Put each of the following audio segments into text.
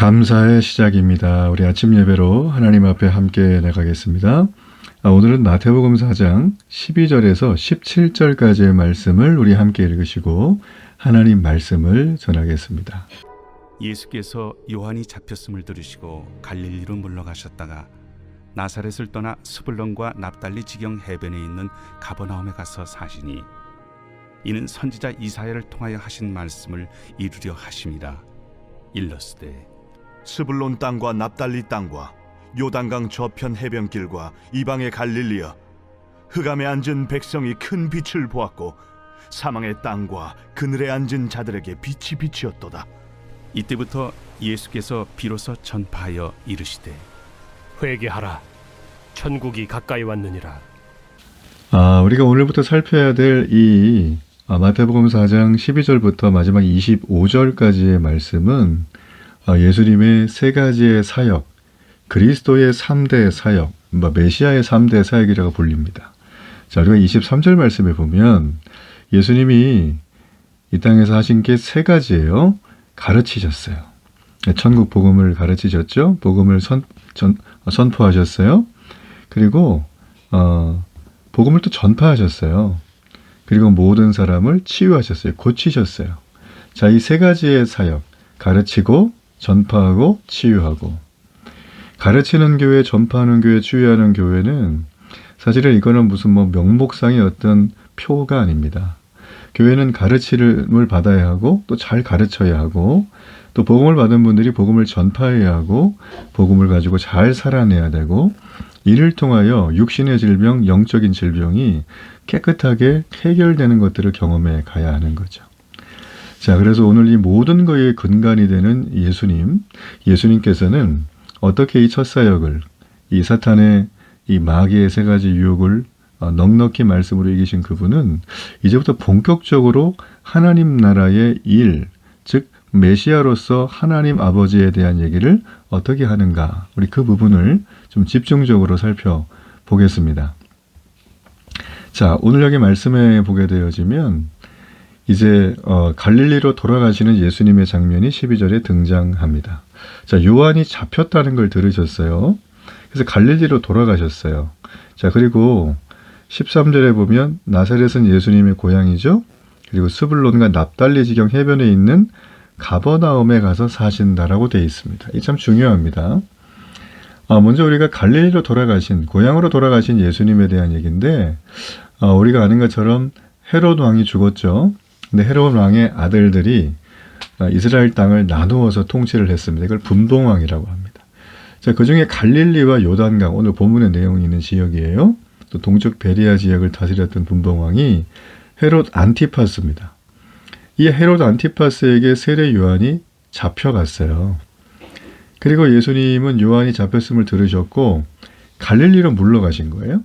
감사의 시작입니다. 우리 아침 예배로 하나님 앞에 함께 나가겠습니다. 오늘은 마태복음 4장 12절에서 17절까지의 말씀을 우리 함께 읽으시고 하나님 말씀을 전하겠습니다. 예수께서 요한이 잡혔음을 들으시고 갈릴리로 물러가셨다가 나사렛을 떠나 스불론과 납달리 지경 해변에 있는 가버나움에 가서 사시니 이는 선지자 이사야를 통하여 하신 말씀을 이루려 하심이라. 일러스되 스불론 땅과 납달리 땅과 요단강 저편 해변길과 이방의 갈릴리여, 흑암에 앉은 백성이 큰 빛을 보았고 사망의 땅과 그늘에 앉은 자들에게 빛이 비치었도다. 이때부터 예수께서 비로소 전파하여 이르시되 회개하라, 천국이 가까이 왔느니라. 우리가 오늘부터 살펴야 될 이 마태복음 4장 12절부터 마지막 25절까지의 말씀은 예수님의 세 가지의 사역, 그리스도의 3대 사역, 메시아의 3대 사역이라고 불립니다. 자, 우리가 23절 말씀에 보면 예수님이 이 땅에서 하신 게 세 가지예요. 가르치셨어요. 천국 복음을 가르치셨죠. 복음을 선포하셨어요. 그리고 복음을 또 전파하셨어요. 그리고 모든 사람을 치유하셨어요. 고치셨어요. 자, 이 세 가지의 사역, 가르치고 전파하고 치유하고. 가르치는 교회, 전파하는 교회, 치유하는 교회는 사실은 이거는 무슨 명목상의 어떤 표가 아닙니다. 교회는 가르침을 받아야 하고 또 잘 가르쳐야 하고 또 복음을 받은 분들이 복음을 전파해야 하고 복음을 가지고 잘 살아내야 되고 이를 통하여 육신의 질병, 영적인 질병이 깨끗하게 해결되는 것들을 경험해 가야 하는 거죠. 자, 그래서 오늘 이 모든 것의 근간이 되는 예수님께서는 어떻게 이 첫 사역을, 이 사탄의 이 마귀의 세 가지 유혹을 넉넉히 말씀으로 이기신 그분은 이제부터 본격적으로 하나님 나라의 일, 즉 메시아로서 하나님 아버지에 대한 얘기를 어떻게 하는가, 우리 그 부분을 좀 집중적으로 살펴보겠습니다. 자, 오늘 여기 말씀에 보게 되어지면 이제 갈릴리로 돌아가시는 예수님의 장면이 12절에 등장합니다. 자, 요한이 잡혔다는 걸 들으셨어요. 그래서 갈릴리로 돌아가셨어요. 자, 그리고 13절에 보면 나사렛은 예수님의 고향이죠. 그리고 스불론과 납달리 지경 해변에 있는 가버나움에 가서 사신다라고 되어 있습니다. 이 참 중요합니다. 먼저 우리가 갈릴리로 돌아가신, 고향으로 돌아가신 예수님에 대한 얘기인데 우리가 아는 것처럼 헤롯 왕이 죽었죠. 근데 헤롯 왕의 아들들이 이스라엘 땅을 나누어서 통치를 했습니다. 이걸 분봉왕이라고 합니다. 자, 그 중에 갈릴리와 요단강, 오늘 본문의 내용이 있는 지역이에요. 또 동쪽 베리아 지역을 다스렸던 분봉왕이 헤롯 안티파스입니다. 이 헤롯 안티파스에게 세례 요한이 잡혀갔어요. 그리고 예수님은 요한이 잡혔음을 들으셨고 갈릴리로 물러가신 거예요.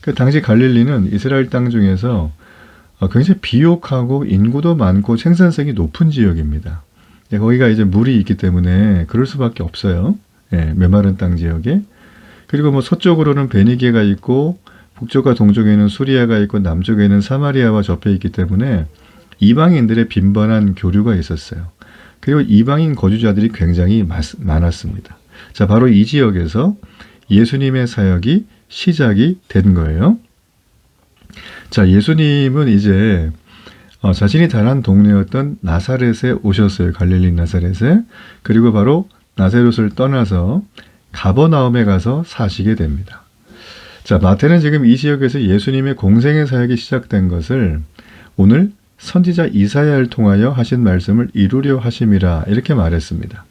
그 당시 갈릴리는 이스라엘 땅 중에서 굉장히 비옥하고 인구도 많고 생산성이 높은 지역입니다. 거기가 이제 물이 있기 때문에 그럴 수밖에 없어요. 메마른 땅 지역에. 그리고 서쪽으로는 베니게가 있고 북쪽과 동쪽에는 수리아가 있고 남쪽에는 사마리아와 접해 있기 때문에 이방인들의 빈번한 교류가 있었어요. 그리고 이방인 거주자들이 굉장히 많았습니다. 자, 바로 이 지역에서 예수님의 사역이 시작이 된 거예요. 자, 예수님은 이제 자신이 자란 동네였던 나사렛에 오셨어요. 갈릴리 나사렛에. 그리고 바로 나사렛을 떠나서 가버나움에 가서 사시게 됩니다. 자, 마태는 지금 이 지역에서 예수님의 공생의 사역이 시작된 것을 오늘 선지자 이사야를 통하여 하신 말씀을 이루려 하심이라 이렇게 말했습니다.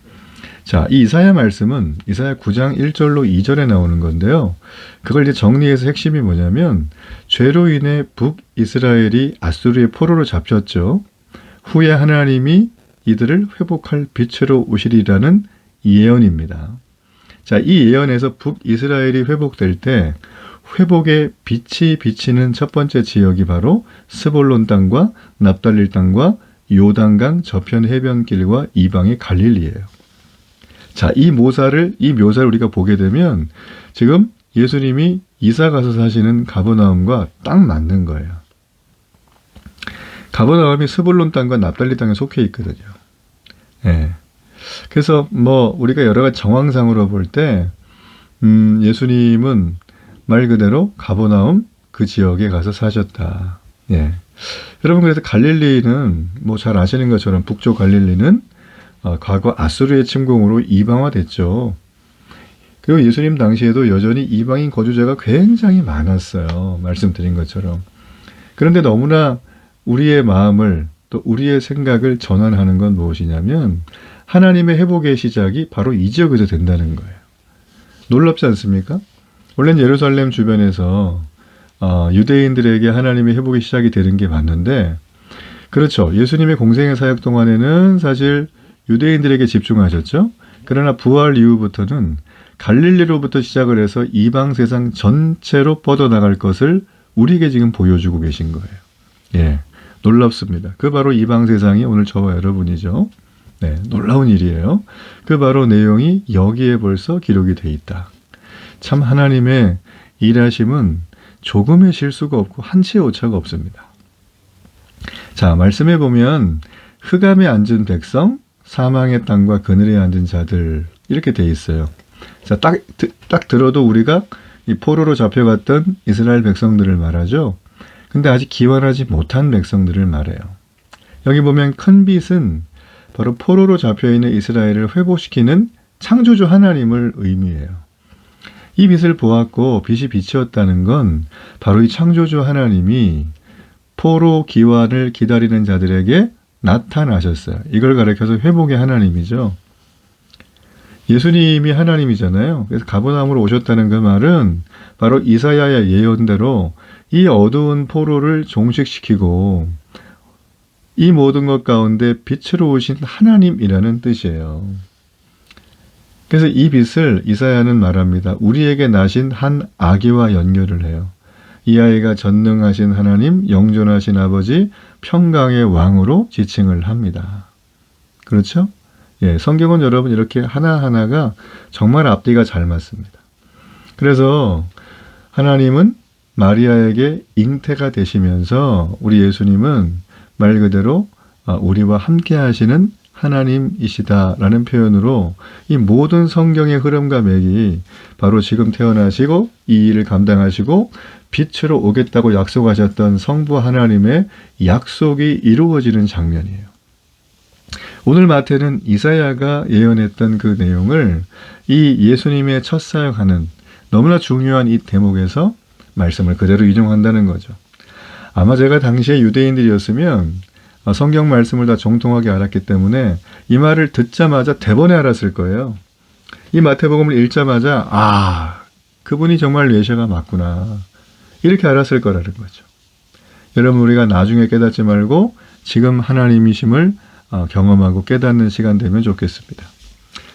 자, 이 이사야 말씀은 이사야 9장 1절로 2절에 나오는 건데요. 그걸 이제 정리해서 핵심이 뭐냐면 죄로 인해 북이스라엘이 아수르의 포로로 잡혔죠. 후에 하나님이 이들을 회복할 빛으로 오시리라는 예언입니다. 자, 이 예언에서 북이스라엘이 회복될 때 회복의 빛이 비치는 첫 번째 지역이 바로 스불론 땅과 납달리 땅과 요단강 저편 해변길과 이방의 갈릴리예요. 자, 이 묘사를 우리가 보게 되면 지금 예수님이 이사 가서 사시는 가버나움과 딱 맞는 거예요. 가버나움이 스불론 땅과 납달리 땅에 속해 있거든요. 예. 그래서 뭐 우리가 여러 가지 정황상으로 볼 때 예수님은 말 그대로 가버나움 그 지역에 가서 사셨다. 예. 여러분 그래서 갈릴리는 뭐 잘 아시는 것처럼 북쪽 갈릴리는 과거 아수르의 침공으로 이방화됐죠. 그리고 예수님 당시에도 여전히 이방인 거주자가 굉장히 많았어요. 말씀드린 것처럼. 그런데 너무나 우리의 마음을 또 우리의 생각을 전환하는 건 무엇이냐면 하나님의 회복의 시작이 바로 이 지역에서 된다는 거예요. 놀랍지 않습니까? 원래는 예루살렘 주변에서 유대인들에게 하나님의 회복의 시작이 되는 게 맞는데 그렇죠. 예수님의 공생의 사역 동안에는 사실 유대인들에게 집중하셨죠. 그러나 부활 이후부터는 갈릴리로부터 시작을 해서 이방 세상 전체로 뻗어나갈 것을 우리에게 지금 보여주고 계신 거예요. 예, 놀랍습니다. 그 바로 이방 세상이 오늘 저와 여러분이죠. 네, 놀라운 일이에요. 그 바로 내용이 여기에 벌써 기록이 돼 있다. 참 하나님의 일하심은 조금의 실수가 없고 한치의 오차가 없습니다. 자, 말씀해 보면 흑암에 앉은 백성, 사망의 땅과 그늘에 앉은 자들 이렇게 돼 있어요. 자, 딱 들어도 우리가 이 포로로 잡혀갔던 이스라엘 백성들을 말하죠. 근데 아직 기원하지 못한 백성들을 말해요. 여기 보면 큰 빛은 바로 포로로 잡혀있는 이스라엘을 회복시키는 창조주 하나님을 의미해요. 이 빛을 보았고 빛이 비치었다는 건 바로 이 창조주 하나님이 포로 기환을 기다리는 자들에게 나타나셨어요. 이걸 가리켜서 회복의 하나님이죠. 예수님이 하나님이잖아요. 그래서 가버나움으로 오셨다는 그 말은 바로 이사야의 예언대로 이 어두운 포로를 종식시키고 이 모든 것 가운데 빛으로 오신 하나님이라는 뜻이에요. 그래서 이 빛을 이사야는 말합니다. 우리에게 나신 한 아기와 연결을 해요. 이 아이가 전능하신 하나님, 영존하신 아버지, 평강의 왕으로 지칭을 합니다. 그렇죠? 예, 성경은 여러분 이렇게 하나하나가 정말 앞뒤가 잘 맞습니다. 그래서 하나님은 마리아에게 잉태가 되시면서 우리 예수님은 말 그대로 우리와 함께 하시는 하나님이시다라는 표현으로 이 모든 성경의 흐름과 맥이 바로 지금 태어나시고 이 일을 감당하시고 빛으로 오겠다고 약속하셨던 성부 하나님의 약속이 이루어지는 장면이에요. 오늘 마태는 이사야가 예언했던 그 내용을 이 예수님의 첫 사역하는 너무나 중요한 이 대목에서 말씀을 그대로 인용한다는 거죠. 아마 제가 당시에 유대인들이었으면 성경 말씀을 다 정통하게 알았기 때문에 이 말을 듣자마자 대번에 알았을 거예요. 이 마태복음을 읽자마자 그분이 정말 메시아가 맞구나 이렇게 알았을 거라는 거죠. 여러분 우리가 나중에 깨닫지 말고 지금 하나님이심을 경험하고 깨닫는 시간 되면 좋겠습니다.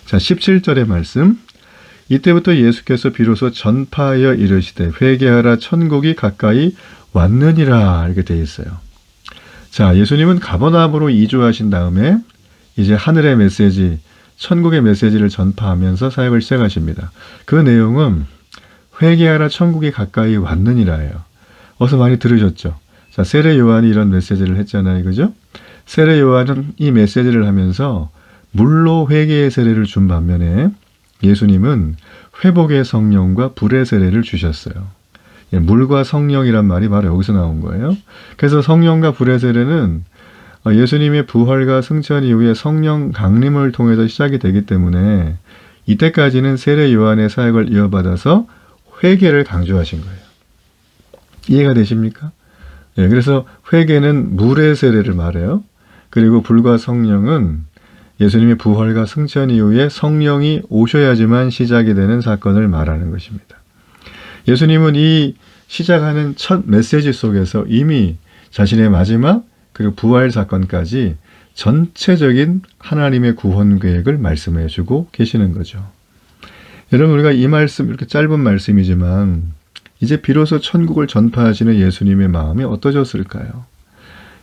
자, 17절의 말씀. 이때부터 예수께서 비로소 전파하여 이르시되 회개하라 천국이 가까이 왔느니라 이렇게 되어 있어요. 자, 예수님은 가버나움으로 이주하신 다음에 이제 하늘의 메시지, 천국의 메시지를 전파하면서 사역을 시작하십니다. 그 내용은 회개하라 천국이 가까이 왔느니라예요. 어서 많이 들으셨죠? 자, 세례 요한이 이런 메시지를 했잖아요. 그죠? 세례 요한은 이 메시지를 하면서 물로 회개의 세례를 준 반면에 예수님은 회복의 성령과 불의 세례를 주셨어요. 예, 물과 성령이란 말이 바로 여기서 나온 거예요. 그래서 성령과 불의 세례는 예수님의 부활과 승천 이후에 성령 강림을 통해서 시작이 되기 때문에 이때까지는 세례 요한의 사역을 이어받아서 회개를 강조하신 거예요. 이해가 되십니까? 예, 그래서 회개는 물의 세례를 말해요. 그리고 불과 성령은 예수님의 부활과 승천 이후에 성령이 오셔야지만 시작이 되는 사건을 말하는 것입니다. 예수님은 이 시작하는 첫 메시지 속에서 이미 자신의 마지막 그리고 부활 사건까지 전체적인 하나님의 구원 계획을 말씀해 주고 계시는 거죠. 여러분 우리가 이 말씀 이렇게 짧은 말씀이지만 이제 비로소 천국을 전파하시는 예수님의 마음이 어떠셨을까요?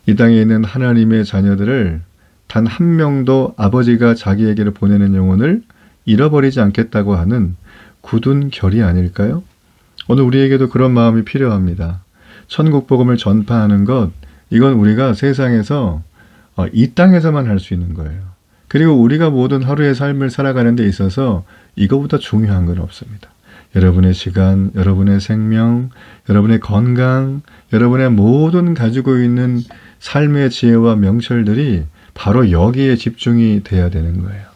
이 땅에 있는 하나님의 자녀들을 단 한 명도 아버지가 자기에게로 보내는 영혼을 잃어버리지 않겠다고 하는 굳은 결이 아닐까요? 오늘 우리에게도 그런 마음이 필요합니다. 천국 복음을 전파하는 것, 이건 우리가 세상에서 이 땅에서만 할 수 있는 거예요. 그리고 우리가 모든 하루의 삶을 살아가는 데 있어서 이거보다 중요한 건 없습니다. 여러분의 시간, 여러분의 생명, 여러분의 건강, 여러분의 모든 가지고 있는 삶의 지혜와 명철들이 바로 여기에 집중이 돼야 되는 거예요.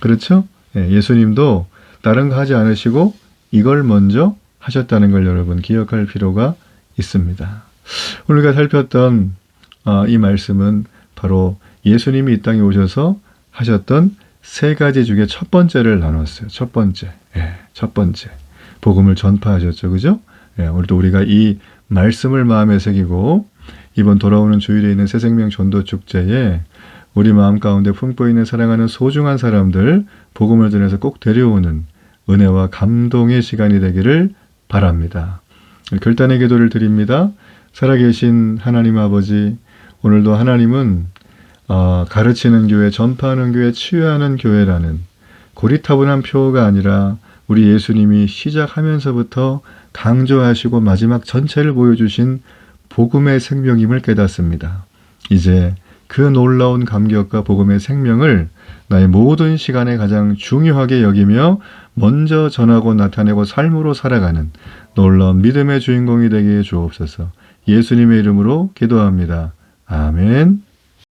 그렇죠? 예수님도 다른 거 하지 않으시고 이걸 먼저 하셨다는 걸 여러분 기억할 필요가 있습니다. 우리가 살폈던 이 말씀은 바로 예수님이 이 땅에 오셔서 하셨던 세 가지 중에 첫 번째를 나눴어요. 첫 번째. 복음을 전파하셨죠. 그죠? 오늘도 우리가 이 말씀을 마음에 새기고 이번 돌아오는 주일에 있는 새생명 전도 축제에 우리 마음 가운데 품고 있는 사랑하는 소중한 사람들 복음을 전해서 꼭 데려오는 은혜와 감동의 시간이 되기를 바랍니다. 결단의 기도를 드립니다. 살아계신 하나님 아버지, 오늘도 하나님은 가르치는 교회, 전파하는 교회, 치유하는 교회라는 고리타분한 표가 아니라 우리 예수님이 시작하면서부터 강조하시고 마지막 전체를 보여주신 복음의 생명임을 깨닫습니다. 이제 그 놀라운 감격과 복음의 생명을 나의 모든 시간에 가장 중요하게 여기며 먼저 전하고 나타내고 삶으로 살아가는 놀라운 믿음의 주인공이 되게 해 주옵소서. 예수님의 이름으로 기도합니다. 아멘.